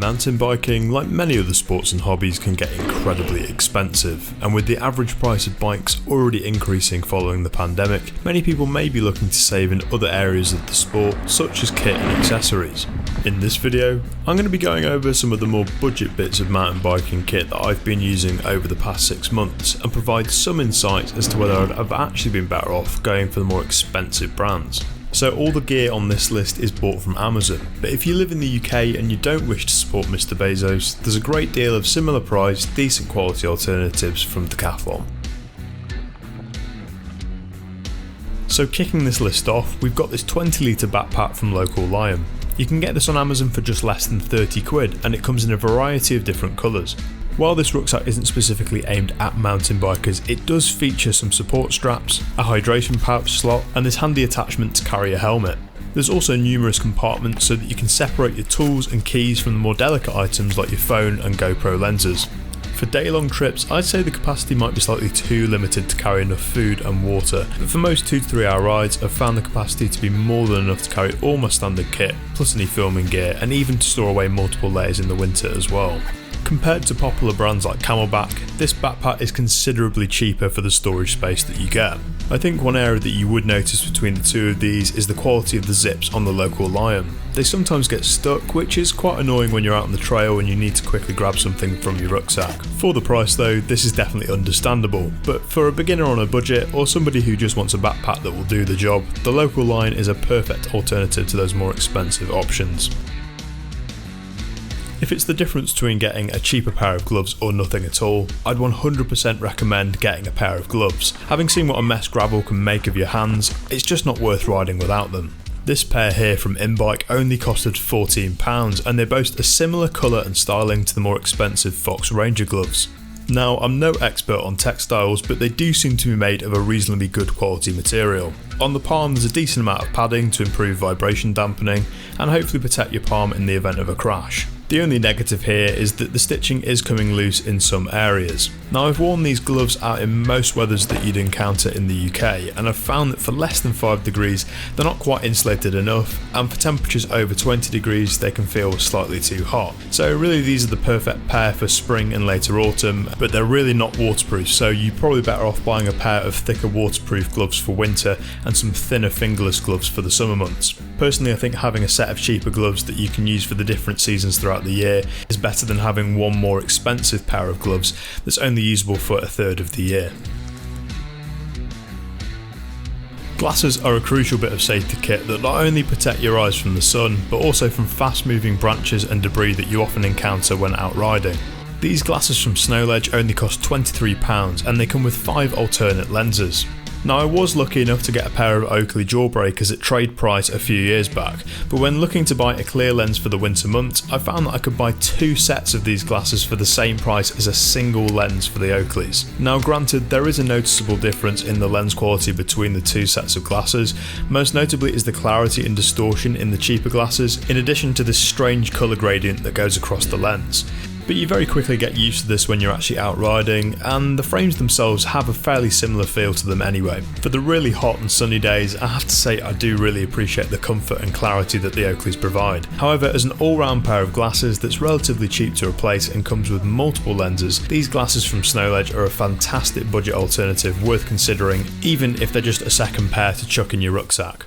Mountain biking, like many other sports and hobbies, can get incredibly expensive, and with the average price of bikes already increasing following the pandemic, many people may be looking to save in other areas of the sport, such as kit and accessories. In this video, I'm going to be going over some of the more budget bits of mountain biking kit that I've been using over the past 6 months, and provide some insight as to whether I've actually been better off going for the more expensive brands. So all the gear on this list is bought from Amazon, but if you live in the UK and you don't wish to support Mr. Bezos, there's a great deal of similar priced, decent quality alternatives from Decathlon. So kicking this list off, we've got this 20 litre backpack from Local Lion. You can get this on Amazon for just less than 30 quid, and it comes in a variety of different colours. While this rucksack isn't specifically aimed at mountain bikers, it does feature some support straps, a hydration pouch slot, and this handy attachment to carry a helmet. There's also numerous compartments so that you can separate your tools and keys from the more delicate items like your phone and GoPro lenses. For day-long trips, I'd say the capacity might be slightly too limited to carry enough food and water, but for most 2 to 3 hour rides, I've found the capacity to be more than enough to carry all my standard kit, plus any filming gear, and even to store away multiple layers in the winter as well. Compared to popular brands like Camelback, this backpack is considerably cheaper for the storage space that you get. I think one area that you would notice between the two of these is the quality of the zips on the Local Lion. They sometimes get stuck, which is quite annoying when you're out on the trail and you need to quickly grab something from your rucksack. For the price though, this is definitely understandable, but for a beginner on a budget or somebody who just wants a backpack that will do the job, the Local Lion is a perfect alternative to those more expensive options. If it's the difference between getting a cheaper pair of gloves or nothing at all, I'd 100% recommend getting a pair of gloves. Having seen what a mess gravel can make of your hands, it's just not worth riding without them. This pair here from InBike only costed £14, and they boast a similar colour and styling to the more expensive Fox Ranger gloves. Now, I'm no expert on textiles, but they do seem to be made of a reasonably good quality material. On the palm there's a decent amount of padding to improve vibration dampening and hopefully protect your palm in the event of a crash. The only negative here is that the stitching is coming loose in some areas. Now, I've worn these gloves out in most weathers that you'd encounter in the UK, and I've found that for less than 5 degrees they're not quite insulated enough, and for temperatures over 20 degrees they can feel slightly too hot. So really these are the perfect pair for spring and later autumn, but they're really not waterproof, so you're probably better off buying a pair of thicker waterproof gloves for winter and some thinner fingerless gloves for the summer months. Personally, I think having a set of cheaper gloves that you can use for the different seasons throughout the year is better than having one more expensive pair of gloves that's only usable for a third of the year. Glasses are a crucial bit of safety kit that not only protect your eyes from the sun, but also from fast moving branches and debris that you often encounter when out riding. These glasses from Snowledge only cost £23 and they come with 5 alternate lenses. Now, I was lucky enough to get a pair of Oakley Jawbreakers at trade price a few years back, but when looking to buy a clear lens for the winter months, I found that I could buy 2 sets of these glasses for the same price as a single lens for the Oakleys. Now granted, there is a noticeable difference in the lens quality between the 2 sets of glasses, most notably is the clarity and distortion in the cheaper glasses, in addition to this strange colour gradient that goes across the lens. But you very quickly get used to this when you're actually out riding, and the frames themselves have a fairly similar feel to them anyway. For the really hot and sunny days, I have to say I do really appreciate the comfort and clarity that the Oakleys provide. However, as an all-round pair of glasses that's relatively cheap to replace and comes with multiple lenses, these glasses from Snowledge are a fantastic budget alternative worth considering, even if they're just a second pair to chuck in your rucksack.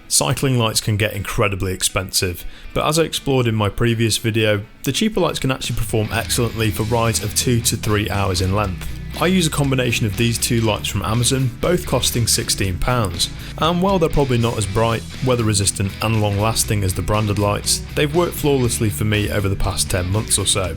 Cycling lights can get incredibly expensive, but as I explored in my previous video, the cheaper lights can actually perform excellently for rides of 2 to 3 hours in length. I use a combination of these 2 lights from Amazon, both costing £16, and while they're probably not as bright, weather resistant and long lasting as the branded lights, they've worked flawlessly for me over the past 10 months or so.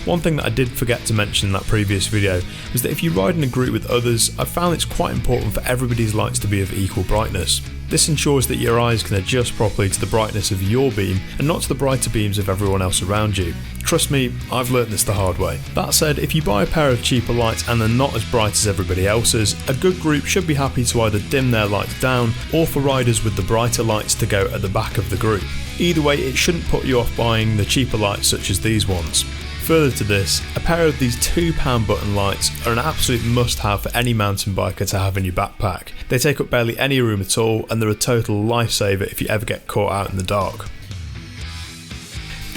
One thing that I did forget to mention in that previous video was that if you ride in a group with others, I found it's quite important for everybody's lights to be of equal brightness. This ensures that your eyes can adjust properly to the brightness of your beam and not to the brighter beams of everyone else around you. Trust me, I've learnt this the hard way. That said, if you buy a pair of cheaper lights and they're not as bright as everybody else's, a good group should be happy to either dim their lights down or for riders with the brighter lights to go at the back of the group. Either way, it shouldn't put you off buying the cheaper lights such as these ones. Further to this, a pair of these £2 button lights are an absolute must-have for any mountain biker to have in your backpack. They take up barely any room at all and they're a total lifesaver if you ever get caught out in the dark.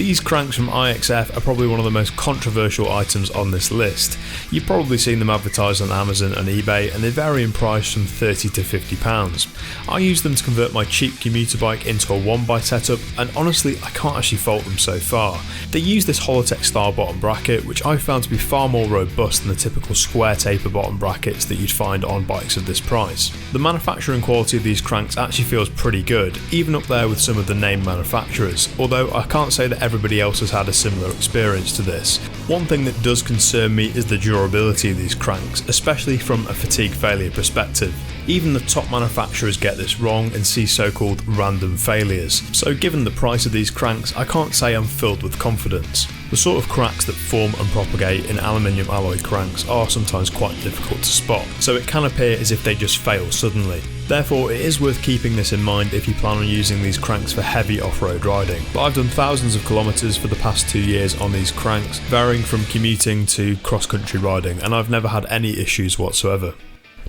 These cranks from IXF are probably one of the most controversial items on this list. You've probably seen them advertised on Amazon and eBay, and they vary in price from £30 to £50. I use them to convert my cheap commuter bike into a 1x setup, and honestly I can't actually fault them so far. They use this Holotech style bottom bracket, which I found to be far more robust than the typical square taper bottom brackets that you'd find on bikes of this price. The manufacturing quality of these cranks actually feels pretty good, even up there with some of the name manufacturers, although I can't say that everybody else has had a similar experience to this. One thing that does concern me is the durability of these cranks, especially from a fatigue failure perspective. Even the top manufacturers get this wrong and see so-called random failures, so given the price of these cranks I can't say I'm filled with confidence. The sort of cracks that form and propagate in aluminium alloy cranks are sometimes quite difficult to spot, so it can appear as if they just fail suddenly. Therefore it is worth keeping this in mind if you plan on using these cranks for heavy off-road riding. But I've done thousands of kilometres for the past 2 years on these cranks, varying from commuting to cross-country riding, and I've never had any issues whatsoever.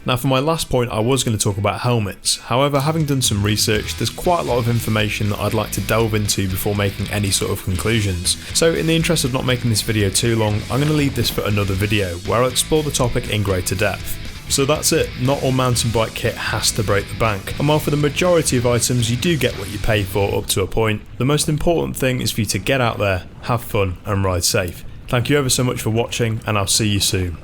Now for my last point I was going to talk about helmets, however having done some research there's quite a lot of information that I'd like to delve into before making any sort of conclusions. So in the interest of not making this video too long, I'm going to leave this for another video where I'll explore the topic in greater depth. So that's it, not all mountain bike kit has to break the bank, and while for the majority of items you do get what you pay for up to a point, the most important thing is for you to get out there, have fun and ride safe. Thank you ever so much for watching, and I'll see you soon.